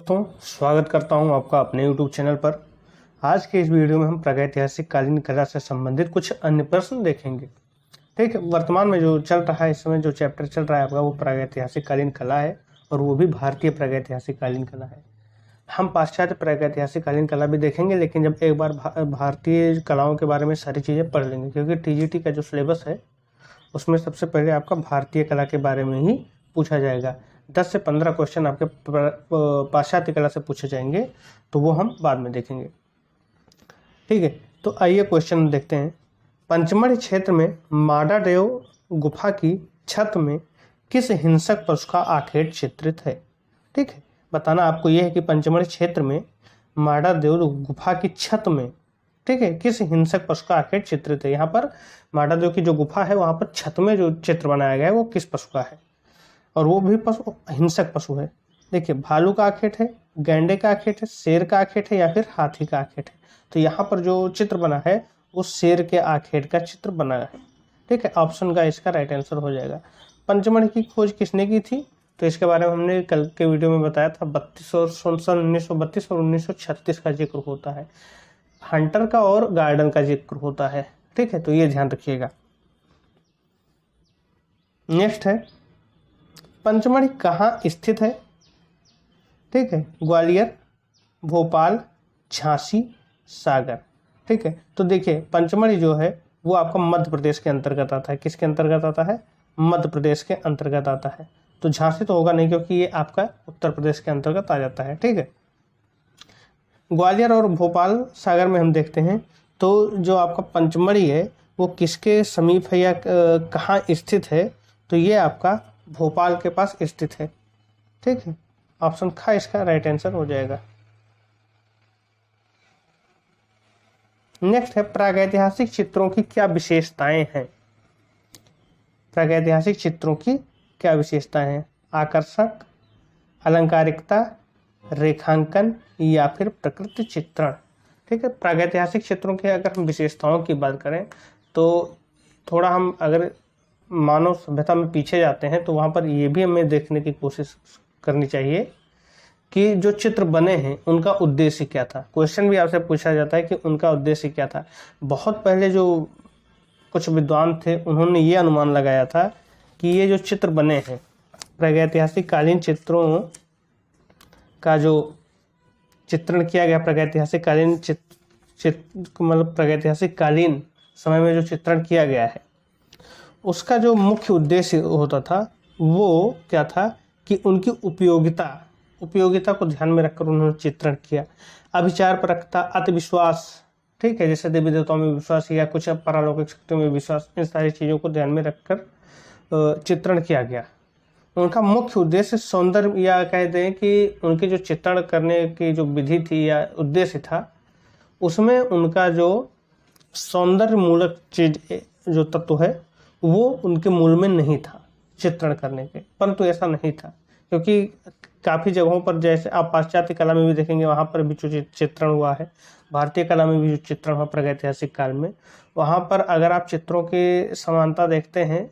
दोस्तों, स्वागत करता हूं आपका अपने YouTube चैनल पर। आज के इस वीडियो में हम प्रागैतिहासिक कालीन कला से संबंधित कुछ अन्य प्रश्न देखेंगे। ठीक है, वर्तमान में जो चल रहा है, इस समय जो चैप्टर चल रहा है आपका, वो प्रागैतिहासिक कालीन कला है और वो भी भारतीय प्रागैतिहासिक कालीन कला है। हम पाश्चात्य प्रागैतिहासिक कालीन कला भी देखेंगे, लेकिन जब एक बार भारतीय कलाओं के बारे में सारी चीज़ें पढ़ लेंगे, क्योंकि TGT का जो सिलेबस है उसमें सबसे पहले आपका भारतीय कला के बारे में ही पूछा जाएगा। 10 से 15 क्वेश्चन आपके पाश्चात्य कला से पूछे जाएंगे, तो वो हम बाद में देखेंगे। ठीक है, तो आइए क्वेश्चन देखते हैं। पंचमढ़ी क्षेत्र में माडादेव गुफा की छत में किस हिंसक पशु का आखेट चित्रित है? ठीक है, बताना आपको यह है कि पंचमढ़ी क्षेत्र में माडादेव गुफा की छत में, ठीक है, किस हिंसक पशु का आखेट चित्रित है। यहाँ पर माडादेव की जो गुफा है वहां पर छत में जो चित्र बनाया गया है वो किस पशु का है, और वो भी पशु हिंसक पशु है। देखिए, भालू का आखेट है, गैंडे का आखेट है, शेर का आखेट है या फिर हाथी का आखेट है। तो यहाँ पर जो चित्र बना है वो शेर के आखेट का चित्र बना है। ठीक है, ऑप्शन का इसका राइट आंसर हो जाएगा। पंचमढ़ी की खोज किसने की थी? तो इसके बारे में हमने कल के वीडियो में बताया था। 1932 और 1936 का जिक्र होता है। हंटर का और गार्डन का जिक्र होता है। ठीक है, तो ये ध्यान रखिएगा। नेक्स्ट है, पंचमढ़ी कहाँ स्थित है? ठीक है, ग्वालियर, भोपाल, झांसी, सागर। ठीक है, तो देखिए पंचमढ़ी जो है वो आपका मध्य प्रदेश के अंतर्गत आता है। किसके अंतर्गत आता है? मध्य प्रदेश के अंतर्गत आता है। तो झांसी तो होगा नहीं, क्योंकि ये आपका उत्तर प्रदेश के अंतर्गत आ जाता है। ठीक है, ग्वालियर और भोपाल सागर में हम देखते हैं तो जो आपका पंचमढ़ी है वो किसके समीप है या कहाँ स्थित है? तो ये आपका भोपाल के पास स्थित है। ठीक है, ऑप्शन ख इसका राइट आंसर हो जाएगा। नेक्स्ट है, प्रागैतिहासिक चित्रों की क्या विशेषताएं हैं? प्रागैतिहासिक चित्रों की क्या विशेषताएं हैं? आकर्षक, अलंकारिकता, रेखांकन या फिर प्रकृति चित्रण। ठीक है, प्रागैतिहासिक चित्रों के अगर हम विशेषताओं की बात करें तो थोड़ा हम अगर मानव सभ्यता में पीछे जाते हैं तो वहाँ पर ये भी हमें देखने की कोशिश करनी चाहिए कि जो चित्र बने हैं उनका उद्देश्य क्या था। क्वेश्चन भी आपसे पूछा जाता है कि उनका उद्देश्य क्या था। बहुत पहले जो कुछ विद्वान थे उन्होंने ये अनुमान लगाया था कि ये जो चित्र बने हैं, प्रागैतिहासिक कालीन चित्रों का जो चित्रण किया गया, प्रागैतिहासिक कालीन मतलब प्रागैतिहासिक कालीन समय में जो चित्रण किया गया है उसका जो मुख्य उद्देश्य होता था वो क्या था कि उनकी उपयोगिता को ध्यान में रखकर उन्होंने चित्रण किया। अभिचार परकता, अतिविश्वास, ठीक है, जैसे देवी देवताओं में विश्वास या कुछ परालौकिक शक्तियों में विश्वास, इन सारी चीज़ों को ध्यान में रखकर चित्रण किया गया। उनका मुख्य उद्देश्य सौंदर्य, या कहते हैं कि उनके जो चित्रण करने की जो विधि थी या उद्देश्य था उसमें उनका जो सौंदर्य मूलक चीज जो तत्व है वो उनके मूल में नहीं था चित्रण करने के। परंतु ऐसा नहीं था, क्योंकि काफ़ी जगहों पर, जैसे आप पाश्चात्य कला में भी देखेंगे वहाँ पर भी जो चित्रण हुआ है, भारतीय कला में भी जो चित्रण हुआ प्रागैतिहासिक काल में, वहाँ पर अगर आप चित्रों की समानता देखते हैं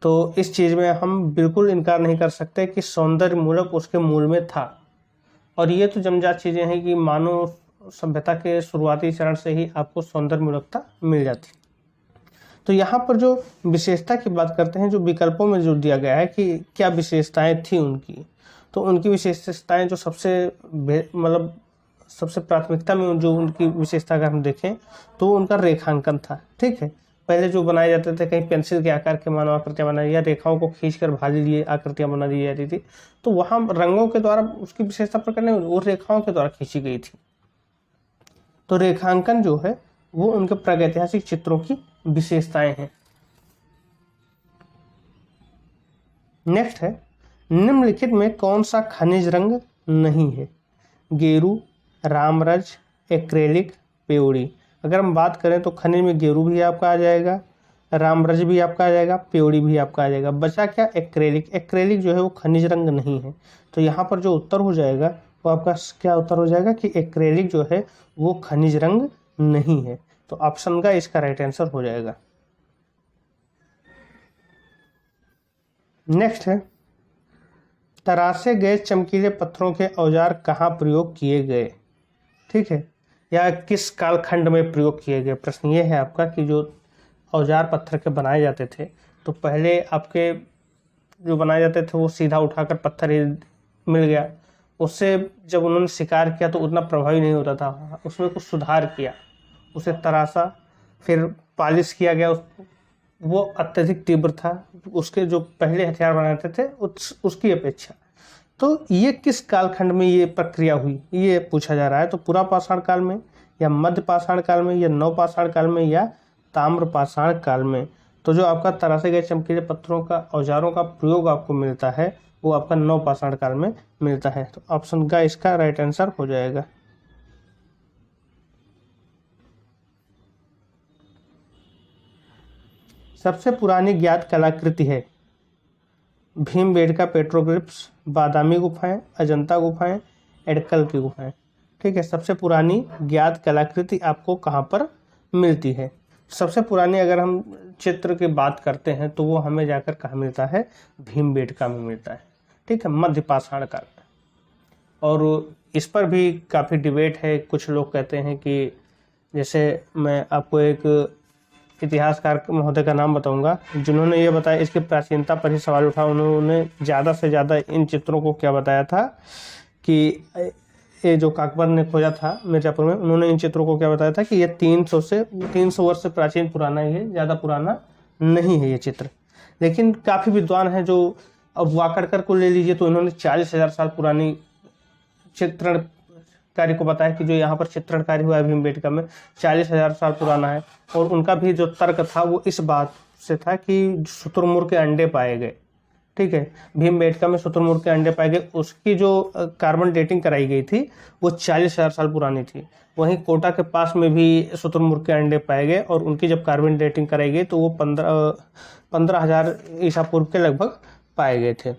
तो इस चीज़ में हम बिल्कुल इनकार नहीं कर सकते कि सौंदर्य मूलक उसके मूल में था। और ये तो जमजात चीज़ें हैं कि मानव सभ्यता के शुरुआती चरण से ही आपको सौंदर्य मूलकता मिल जाती। तो यहाँ पर जो विशेषता की बात करते हैं, जो विकल्पों में जो दिया गया है कि क्या विशेषताएं थी उनकी, तो उनकी विशेषताएं जो सबसे प्राथमिकता में जो उनकी विशेषता अगर हम देखें तो उनका रेखांकन था। ठीक है, पहले जो बनाए जाते थे कहीं पेंसिल के आकार के मानव आकृतियां बनाई या रेखाओं को खींचकर भाली लिए आकृतियां बना दी जाती थी, तो वहाँ रंगों के द्वारा उसकी विशेषता प्रकट नहीं, वो रेखाओं के द्वारा खींची गई थी। तो रेखांकन जो है वो उनके प्रागैतिहासिक चित्रों की विशेषताएं हैं। नेक्स्ट है, निम्नलिखित में कौन सा खनिज रंग नहीं है? गेरू, रामरज, एक्रेलिक, प्योरी। अगर हम बात करें तो खनिज में गेरू भी आपका आ जाएगा, रामरज भी आपका आ जाएगा, प्योरी भी आपका आ जाएगा। बचा क्या? एक्रेलिक। एक्रेलिक जो है वो खनिज रंग नहीं है। तो यहाँ पर जो उत्तर हो जाएगा वो आपका क्या उत्तर हो जाएगा कि एक्रेलिक जो है वो खनिज रंग नहीं है। तो ऑप्शन का इसका राइट आंसर हो जाएगा। नेक्स्ट है, तरासे गए चमकीले पत्थरों के औजार कहाँ प्रयोग किए गए, ठीक है, या किस कालखंड में प्रयोग किए गए। प्रश्न ये है आपका कि जो औजार पत्थर के बनाए जाते थे, तो पहले आपके जो बनाए जाते थे वो सीधा उठाकर पत्थर ही मिल गया, उससे जब उन्होंने शिकार किया तो उतना प्रभावी नहीं होता था, उसमें कुछ सुधार किया, उसे तराशा, फिर पालिश किया गया, वो अत्यधिक तीव्र था उसके जो पहले हथियार बनाते थे उसकी अपेक्षा। तो ये किस कालखंड में ये प्रक्रिया हुई, ये पूछा जा रहा है। तो पुरा पाषाण काल में, या मध्य पाषाण काल में, या नव पाषाण काल में, या ताम्र पाषाण काल में। तो जो आपका तरासे गए चमकीले पत्थरों का औजारों का प्रयोग आपको मिलता है वो आपका नव पाषाण काल में मिलता है। तो ऑप्शन का इसका राइट आंसर हो जाएगा। सबसे पुरानी ज्ञात कलाकृति है भीमबेटका पेट्रोग्लिफ्स, बादामी गुफाएं, अजंता गुफाएं, एडकल की गुफाएं, ठीक है। सबसे पुरानी ज्ञात कलाकृति आपको कहाँ पर मिलती है। सबसे पुरानी अगर हम चित्र की बात करते हैं तो वो हमें जाकर कहाँ मिलता है, भीमबेटका में मिलता है, ठीक है, मध्य पाषाण काल में। और इस पर भी काफ़ी डिबेट है। कुछ लोग कहते हैं कि, जैसे मैं आपको एक इतिहासकार महोदय का नाम बताऊंगा जिन्होंने ये बताया, इसकी प्राचीनता पर ही सवाल उठा। उन्होंने ज़्यादा से ज़्यादा इन चित्रों को क्या बताया था कि ये जो काकबर ने खोजा था मिर्जापुर में, उन्होंने इन चित्रों को क्या बताया था कि ये 300 वर्ष से प्राचीन पुराना, ये ज़्यादा पुराना नहीं है ये चित्र। लेकिन काफ़ी विद्वान हैं जो, अब वाकड़कर को ले लीजिए तो इन्होंने 40,000 साल पुरानी चित्रण कार्य को बताया कि जो यहाँ पर चित्रण कार्य हुआ है भीमबेटका में 40,000 साल पुराना है। और उनका भी जो तर्क था वो इस बात से था कि शुतुरमुर्ग के अंडे पाए गए, ठीक है, भीमबेटका में शुतुरमुर्ग के अंडे पाए गए, उसकी जो कार्बन डेटिंग कराई गई थी वो 40,000 साल पुरानी थी। वहीं कोटा के पास में भी शुतुरमुर्ग के अंडे पाए गए और उनकी जब कार्बन डेटिंग कराई गई तो वो 15,000 ईसा पूर्व के लगभग पाए गए थे,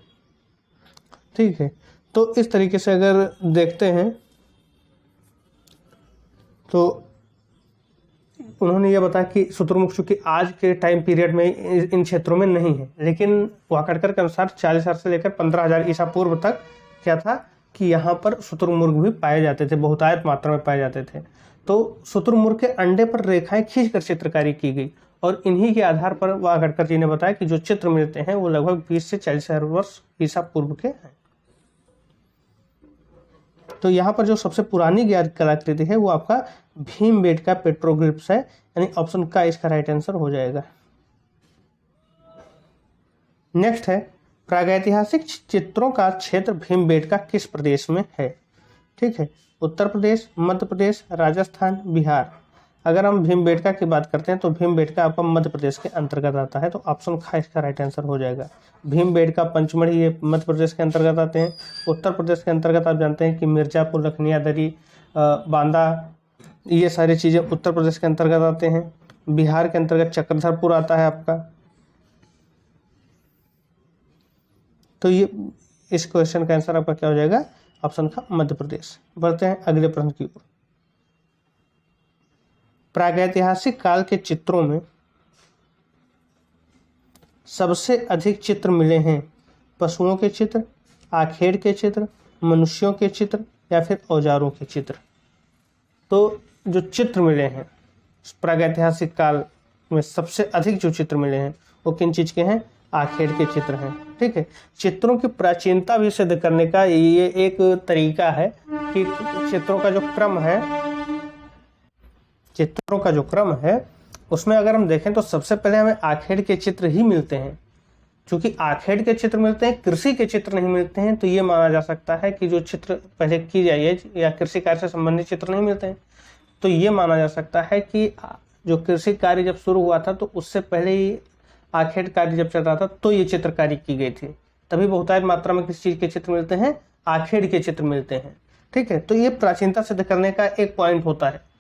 ठीक है। तो इस तरीके से अगर देखते हैं तो उन्होंने ये बताया कि शुतुरमुर्ग चूंकि आज के टाइम पीरियड में इन क्षेत्रों में नहीं है, लेकिन वाकड़कर के अनुसार 40,000 से लेकर 15,000 ईसा पूर्व तक क्या था कि यहाँ पर शुतुरमुर्ग भी पाए जाते थे, बहुतायत मात्रा में पाए जाते थे। तो शुतुरमुर्ग के अंडे पर रेखाएं खींचकर चित्रकारी की गई और इन्हीं के आधार पर वाकड़कर जी ने बताया कि जो चित्र मिलते हैं वो लगभग 20 से 40,000 वर्ष ईसा पूर्व के हैं। तो यहाँ पर जो सबसे पुरानी ज्ञात कलाकृति है वो आपका भीमबेटका पेट्रोग्लिफ्स है, यानी ऑप्शन का इसका राइट आंसर हो जाएगा। नेक्स्ट है, प्रागैतिहासिक चित्रों का क्षेत्र भीमबेटका किस प्रदेश में है, ठीक है, उत्तर प्रदेश, मध्य प्रदेश, राजस्थान, बिहार। अगर हम भीमबेटका की बात करते हैं तो भीमबेटका आपका मध्य प्रदेश के अंतर्गत आता है, तो ऑप्शन ख इसका राइट आंसर हो जाएगा। भीमबेटका, पंचमढ़ी ये मध्य प्रदेश के अंतर्गत आते हैं। उत्तर प्रदेश के अंतर्गत आप जानते हैं कि मिर्जापुर, लखनियादरी, बांदा, ये सारी चीज़ें उत्तर प्रदेश के अंतर्गत आते हैं। बिहार के अंतर्गत चक्रधरपुर आता है आपका। तो ये इस क्वेश्चन का आंसर आपका क्या हो जाएगा, ऑप्शन का मध्य प्रदेश। बढ़ते हैं अगले प्रश्न की ओर। प्रागैतिहासिक काल के चित्रों में सबसे अधिक चित्र मिले हैं पशुओं के चित्र, आखेड़ के चित्र, मनुष्यों के चित्र या फिर औजारों के चित्र। तो जो चित्र मिले हैं प्रागैतिहासिक काल में सबसे अधिक जो चित्र मिले हैं वो किन चीज़ के हैं, आखेड़ के चित्र हैं, ठीक है। चित्रों की प्राचीनता भी सिद्ध करने का ये एक तरीका है कि चित्रों का जो क्रम है उसमें अगर हम देखें तो सबसे पहले हमें आखेड़ के चित्र ही मिलते हैं। चूंकि आखेड़ के चित्र मिलते हैं, कृषि के चित्र नहीं मिलते हैं, तो ये माना जा सकता है कि जो चित्र पहले की जाइए या कृषि कार्य से संबंधित चित्र नहीं मिलते हैं, तो ये माना जा सकता है कि जो कृषि कार्य जब शुरू हुआ था तो उससे पहले ही आखेड़ कार्य जब चल रहा था तो ये चित्रकारी की गई थी, तभी बहुतायत मात्रा में किस चीज़ के चित्र मिलते हैं, आखेड़ के चित्र मिलते हैं, ठीक है। तो ये प्राचीनता सिद्ध करने का एक पॉइंट होता है।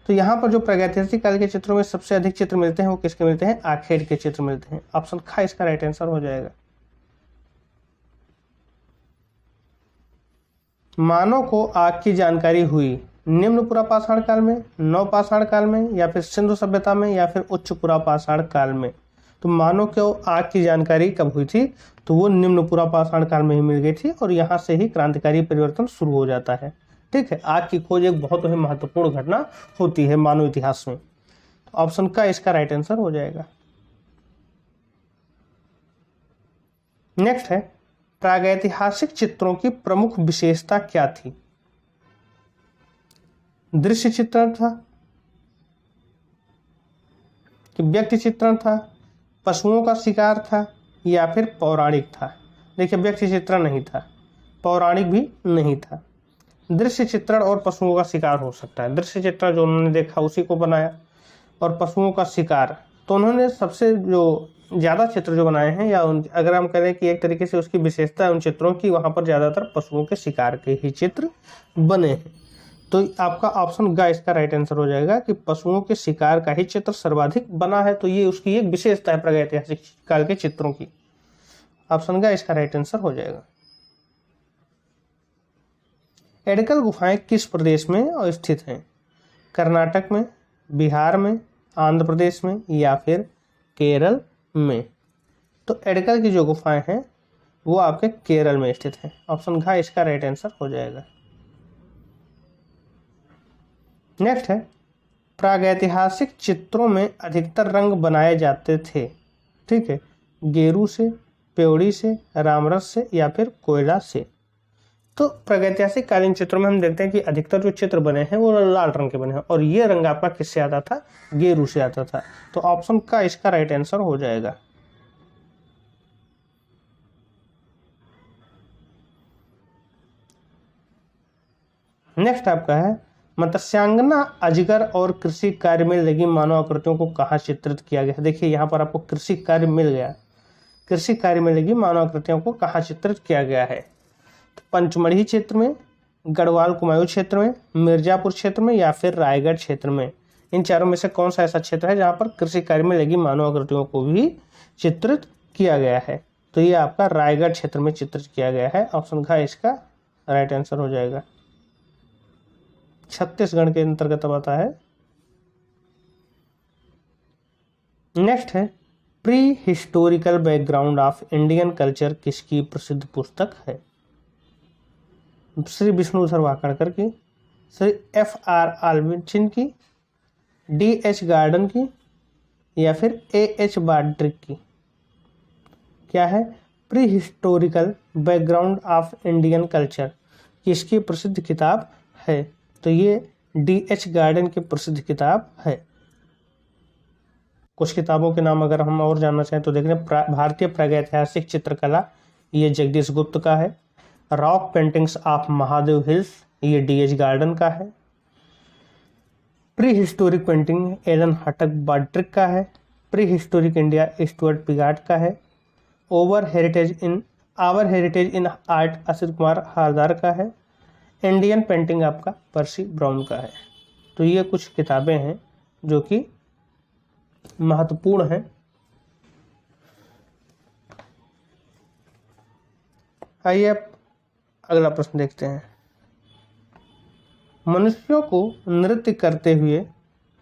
तो यहाँ पर जो प्रागैतिहासिक काल के चित्रों में सबसे अधिक चित्र मिलते हैं वो किसके मिलते हैं, आखेड़ के चित्र मिलते हैं। ऑप्शन ख इसका राइट आंसर हो जाएगा। मानव को आग की जानकारी हुई निम्न पुरापाषाण काल में, नव पाषाण काल में, या फिर सिंधु सभ्यता में, या फिर उच्च पुरापाषाण काल में। तो मानव को आग की जानकारी कब हुई थी, तो वो निम्न पूरा पाषाण काल में ही मिल गई थी और यहाँ से ही क्रांतिकारी परिवर्तन शुरू हो जाता है। ठीक है, आग की खोज एक बहुत ही महत्वपूर्ण घटना होती है मानव इतिहास में। तो ऑप्शन का इसका राइट आंसर हो जाएगा। नेक्स्ट है, प्रागैतिहासिक चित्रों की प्रमुख विशेषता क्या थी? दृश्य चित्रण था कि व्यक्ति चित्रण था, पशुओं का शिकार था या फिर पौराणिक था? देखिए, व्यक्ति चित्रण नहीं था, पौराणिक भी नहीं था। दृश्य चित्रण और पशुओं का शिकार हो सकता है। दृश्य चित्रण जो उन्होंने देखा उसी को बनाया, और पशुओं का शिकार तो उन्होंने सबसे जो ज़्यादा चित्र जो बनाए हैं, या अगर हम करें कि एक तरीके से उसकी विशेषता है उन चित्रों की, वहाँ पर ज़्यादातर पशुओं के शिकार के ही चित्र बने हैं। तो आपका ऑप्शन ग इसका राइट आंसर हो जाएगा कि पशुओं के शिकार का ही चित्र सर्वाधिक बना है। तो ये उसकी एक विशेषता है प्रागैतिहासिक काल के चित्रों की। ऑप्शन ग इसका राइट आंसर हो जाएगा। एडकल गुफाएं किस प्रदेश में स्थित हैं? कर्नाटक में, बिहार में, आंध्र प्रदेश में या फिर केरल में? तो एडकल की जो गुफाएं हैं वो आपके केरल में स्थित हैं। ऑप्शन घ इसका राइट आंसर हो जाएगा। नेक्स्ट है, प्रागैतिहासिक चित्रों में अधिकतर रंग बनाए जाते थे। ठीक है, गेरू से, प्योरी से, रामरस से या फिर कोयला से? तो प्रागैतिहासिक कालीन चित्रों में हम देखते हैं कि अधिकतर जो चित्र बने हैं वो लाल रंग के बने हैं, और ये रंग आपका किससे आता था? गेरू से आता था। तो ऑप्शन का इसका राइट आंसर हो जाएगा। नेक्स्ट आपका है, मत्स्यांगना अजगर और कृषि कार्य में लगी मानव आकृतियों को कहाँ चित्रित किया गया? देखिए, यहाँ पर आपको कृषि कार्य मिल गया। कृषि कार्य में लगी मानव आकृतियों को कहाँ चित्रित किया गया है? तो पंचमढ़ी क्षेत्र में, गढ़वाल कुमायूं क्षेत्र में, मिर्जापुर क्षेत्र में या फिर रायगढ़ क्षेत्र में? इन चारों में से कौन सा ऐसा क्षेत्र है जहाँ पर कृषि कार्य में लगी मानव आकृतियों को भी चित्रित किया गया है? तो ये आपका रायगढ़ क्षेत्र में चित्रित किया गया है। ऑप्शन घ इसका राइट आंसर हो जाएगा। छत्तीसगढ़ के अंतर्गत आता है। नेक्स्ट है, pre historical background of Indian culture किसकी प्रसिद्ध पुस्तक है? श्री विष्णुधर वाकड़कर की, श्री F.R. आल्विन की, D.H. गार्डन की या फिर A.H. बाड्रिक की? क्या है? Pre historical background of Indian culture किसकी प्रसिद्ध किताब है? तो ये D.H. गार्डन की प्रसिद्ध किताब है। कुछ किताबों के नाम अगर हम और जानना चाहें तो देख लें। भारतीय प्रागैतिहासिक चित्रकला, ये जगदीश गुप्त का है। Rock paintings of Mahadev hills, ये D.H. गार्डन का है। Pre historic painting Allan Houghton Brodrick का है। Pre historic India Stuart Piggott का है। Our heritage in art Asit Kumar Haldar का है। इंडियन पेंटिंग आपका पर्सी ब्राउन का है। तो ये कुछ किताबें हैं जो कि महत्वपूर्ण हैं। आइए अब अगला प्रश्न देखते हैं। मनुष्यों को नृत्य करते हुए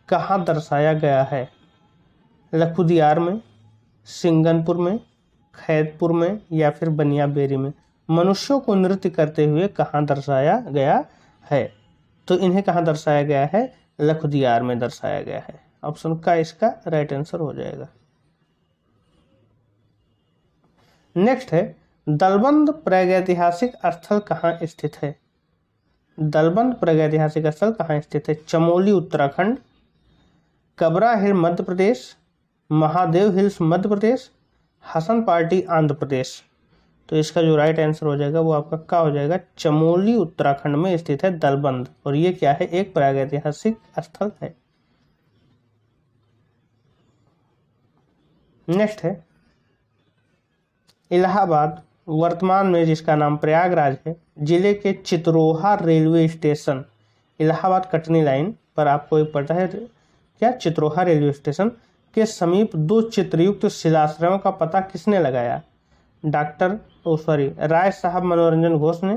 कहाँ दर्शाया गया है? लखुदियार में, सिंगनपुर में, खैरपुर में या फिर बनियाबेरी में? मनुष्यों को नृत्य करते हुए कहाँ दर्शाया गया है? तो इन्हें कहाँ दर्शाया गया है? लखुदियार में दर्शाया गया है। ऑप्शन का इसका राइट आंसर हो जाएगा। नेक्स्ट है, दलबंद प्रागैतिहासिक स्थल कहाँ स्थित है? दलबंद प्रागैतिहासिक स्थल कहाँ स्थित है? चमोली उत्तराखंड, कबरा हिल मध्य प्रदेश, महादेव हिल्स मध्य प्रदेश, हसन पार्टी आंध्र प्रदेश? तो इसका जो राइट आंसर हो जाएगा वो आपका क्या हो जाएगा? चमोली उत्तराखंड में स्थित है दलबंद, और ये क्या है? एक प्रागैतिहासिक स्थल है। नेक्स्ट है, इलाहाबाद वर्तमान में जिसका नाम प्रयागराज है, जिले के Chitroha railway station, Allahabad Katni line पर आपको एक पता है क्या? चित्रोहा रेलवे स्टेशन के समीप दो चित्रयुक्त शिलाश्रयों का पता किसने लगाया? राय साहब मनोरंजन घोष ने,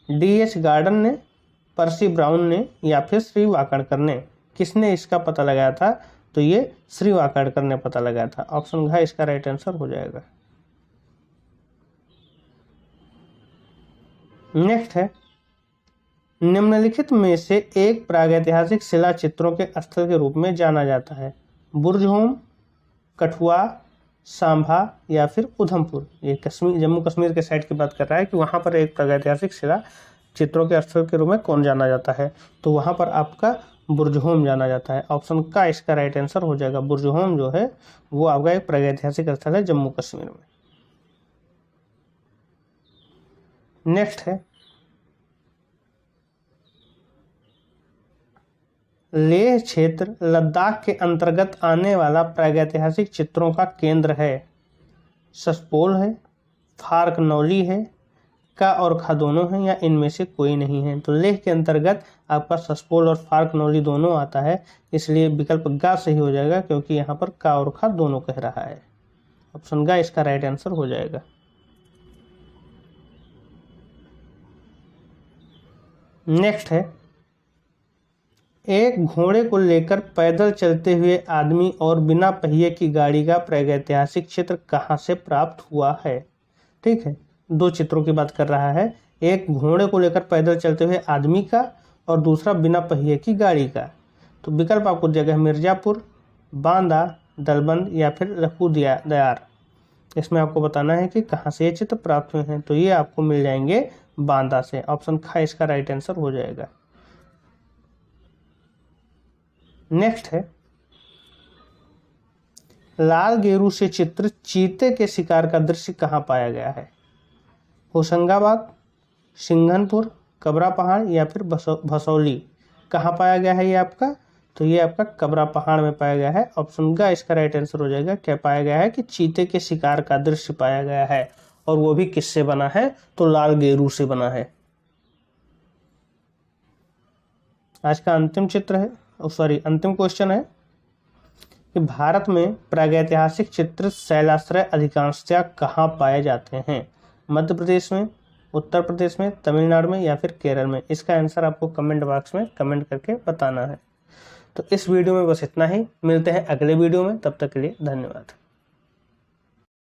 D.H. गार्डन ने, पर्सी ब्राउन ने या फिर श्री वाकड़कर ने? किसने इसका पता लगाया था? तो ये श्री वाकाडकर ने पता लगाया था। ऑप्शन घ इसका राइट आंसर हो जाएगा। नेक्स्ट है, निम्नलिखित में से एक प्रागैतिहासिक शिला चित्रों के स्थल के रूप में जाना जाता है। बुर्जहोम, कठुआ, सांभा या फिर उधमपुर। ये कश्मीर, जम्मू कश्मीर के साइड की बात कर रहा है कि वहाँ पर एक प्रागैतिहासिक शिला चित्रों के स्थल के रूप में कौन जाना जाता है, तो वहाँ पर आपका बुर्जहोम जाना जाता है। ऑप्शन का इसका राइट आंसर हो जाएगा। बुर्जहोम जो है वो आपका एक प्रागैतिहासिक स्थल है जम्मू कश्मीर में। नेक्स्ट है, लेह क्षेत्र लद्दाख के अंतर्गत आने वाला प्रागैतिहासिक चित्रों का केंद्र है। सस्पोल है, फार्कनौली है, का और खा दोनों हैं या इनमें से कोई नहीं है। तो लेह के अंतर्गत आपका सस्पोल और फार्कनौली दोनों आता है, इसलिए विकल्प गा सही हो जाएगा क्योंकि यहाँ पर का और खा दोनों कह रहा है। ऑप्शन गा इसका राइट आंसर हो जाएगा। नेक्स्ट है, एक घोड़े को लेकर पैदल चलते हुए आदमी और बिना पहिए की गाड़ी का प्रागैतिहासिक चित्र कहाँ से प्राप्त हुआ है। ठीक है, दो चित्रों की बात कर रहा है, एक घोड़े को लेकर पैदल चलते हुए आदमी का और दूसरा बिना पहिए की गाड़ी का। तो विकल्प आपको जगह मिर्जापुर, बांदा, दलबंद या फिर लखू दयार। इसमें आपको बताना है कि कहाँ से ये चित्र प्राप्त हुए हैं, तो ये आपको मिल जाएंगे बांदा से। ऑप्शन खा इसका राइट आंसर हो जाएगा। नेक्स्ट है, लाल गेरू से चित्रित चीते के शिकार का दृश्य कहाँ पाया गया है। होशंगाबाद, सिंघनपुर, कबरा पहाड़ या फिर भसौली। कहाँ पाया गया है ये आपका, तो ये आपका कबरा पहाड़ में पाया गया है। ऑप्शन का इसका राइट आंसर हो जाएगा। क्या पाया गया है कि चीते के शिकार का दृश्य पाया गया है, और वो भी किससे बना है, तो लाल गेरू से बना है। आज का अंतिम चित्र है, अंतिम क्वेश्चन है कि भारत में प्रागैतिहासिक चित्र शैलाश्रय अधिकांशतः कहाँ पाए जाते हैं। मध्य प्रदेश में, उत्तर प्रदेश में, तमिलनाडु में या फिर केरल में। इसका आंसर आपको कमेंट बॉक्स में कमेंट करके बताना है। तो इस वीडियो में बस इतना ही, मिलते हैं अगले वीडियो में, तब तक के लिए धन्यवाद।